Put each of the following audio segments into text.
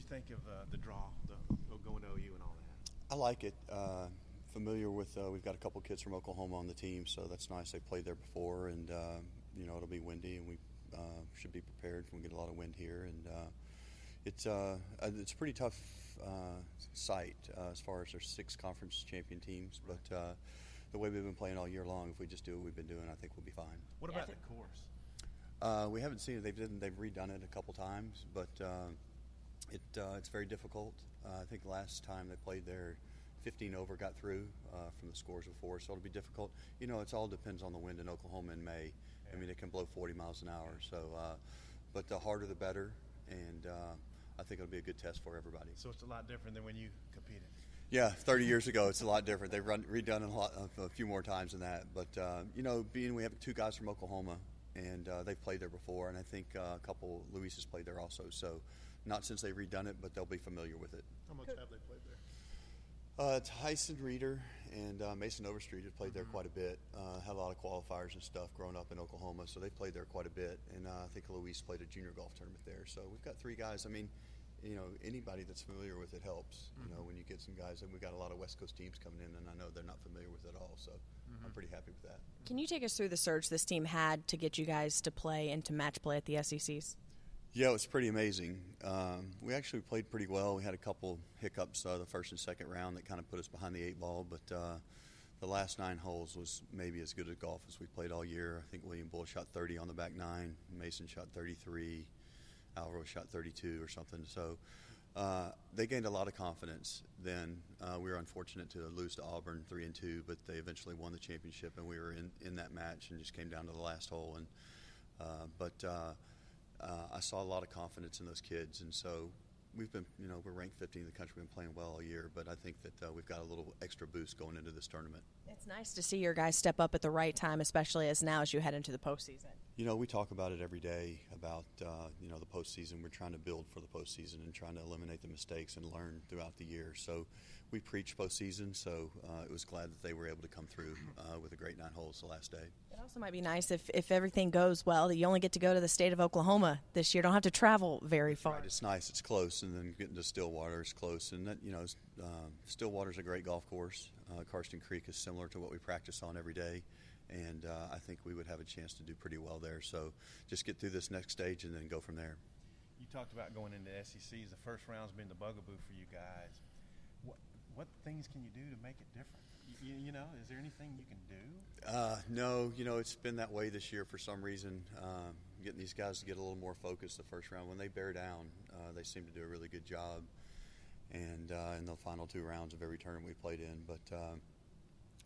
think of the draw, going to OU and all that? I like it. Familiar with we've got a couple kids from Oklahoma on the team, so that's nice. They played there before, and it'll be windy, and we should be prepared. We get a lot of wind here, and it's a pretty tough site as far as there's 6 conference champion teams, but the way we've been playing all year long, if we just do what we've been doing, I think we'll be fine. What about the course? We haven't seen it. They've redone it a couple times, but it's very difficult. I think last time they played there, 15 over got through from the scores before, so it'll be difficult. It all depends on the wind in Oklahoma in May. Yeah. I mean, it can blow 40 miles an hour. So, but the harder the better, and I think it'll be a good test for everybody. So it's a lot different than when you competed. Yeah, 30 years ago, it's a lot different. They've redone a few more times than that. But being we have 2 guys from Oklahoma, and they've played there before, and I think a couple Luis has played there also. So, not since they've redone it, but they'll be familiar with it. How much have they played there? Tyson Reeder and Mason Overstreet have played there quite a bit. Had a lot of qualifiers and stuff growing up in Oklahoma, so they played there quite a bit. And I think Luis played a junior golf tournament there. So we've got 3 guys. I mean, anybody that's familiar with it helps. When you get some guys, and we've got a lot of West Coast teams coming in, and I know they're not familiar with it at all. So I'm pretty happy with that. Can you take us through the surge this team had to get you guys to play and to match play at the SECs? Yeah, it was pretty amazing. We actually played pretty well. We had a couple hiccups the first and second round that kind of put us behind the 8 ball, but the last 9 holes was maybe as good a golf as we played all year. I think William Bull shot 30 on the back 9, Mason shot 33, Alvaro shot 32 or something. So they gained a lot of confidence. Then we were unfortunate to lose to Auburn 3-2, but they eventually won the championship, and we were in that match and just came down to the last hole. And I saw a lot of confidence in those kids, and so we've been, we're ranked 15 in the country. We've been playing well all year, but I think that we've got a little extra boost going into this tournament. It's nice to see your guys step up at the right time, especially as you head into the postseason. We talk about it every day about, the postseason. We're trying to build for the postseason and trying to eliminate the mistakes and learn throughout the year. So we preach postseason, so it was glad that they were able to come through with a great 9 holes the last day. It also might be nice if everything goes well that you only get to go to the state of Oklahoma this year. Don't have to travel very far. Right. It's nice. It's close, and then getting to Stillwater is close. And that, Stillwater's a great golf course. Karsten Creek is similar to what we practice on every day, and I think we would have a chance to do pretty well there. So just get through this next stage and then go from there. You talked about going into SECs. The first round's been the bugaboo for you guys. What things can you do to make it different? Is there anything you can do? No, it's been that way this year for some reason. Getting these guys to get a little more focused the first round. When they bear down, they seem to do a really good job. And in the final 2 rounds of every tournament we played in, but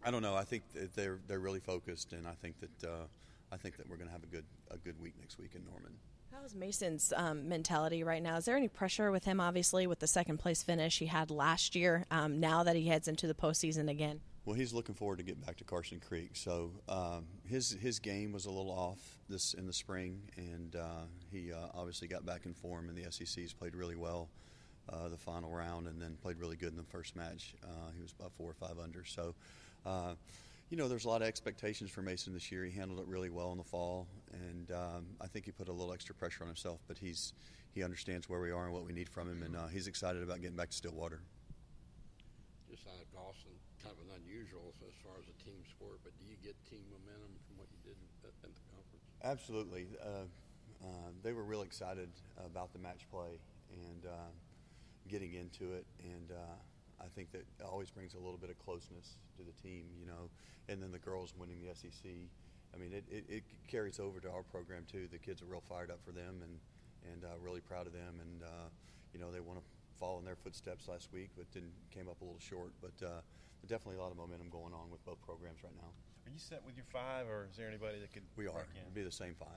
I don't know. I think that they're really focused, and I think that we're going to have a good week next week in Norman. How is Mason's mentality right now? Is there any pressure with him, obviously, with the second place finish he had last year, now that he heads into the postseason again? Well, he's looking forward to getting back to Karsten Creek. So his game was a little off in the spring, and he obviously got back in form in the SECs, played really well the final round, and then played really good in the first match. He was about 4 or 5 under. So, there's a lot of expectations for Mason this year. He handled it really well in the fall, and I think he put a little extra pressure on himself, but he understands where we are and what we need from him, and he's excited about getting back to Stillwater. Just out of Dawson, kind of an unusual as far as a team sport, but do you get team momentum from what you did at the conference? Absolutely. They were real excited about the match play and getting into it, and I think that it always brings a little bit of closeness to the team, and then the girls winning the SEC. I mean, it carries over to our program too. The kids are real fired up for them and really proud of them, and they want to follow in their footsteps last week, but came up a little short. But definitely a lot of momentum going on with both programs right now. Are you set with your 5, or is there anybody that could? We are. It'll be the same 5.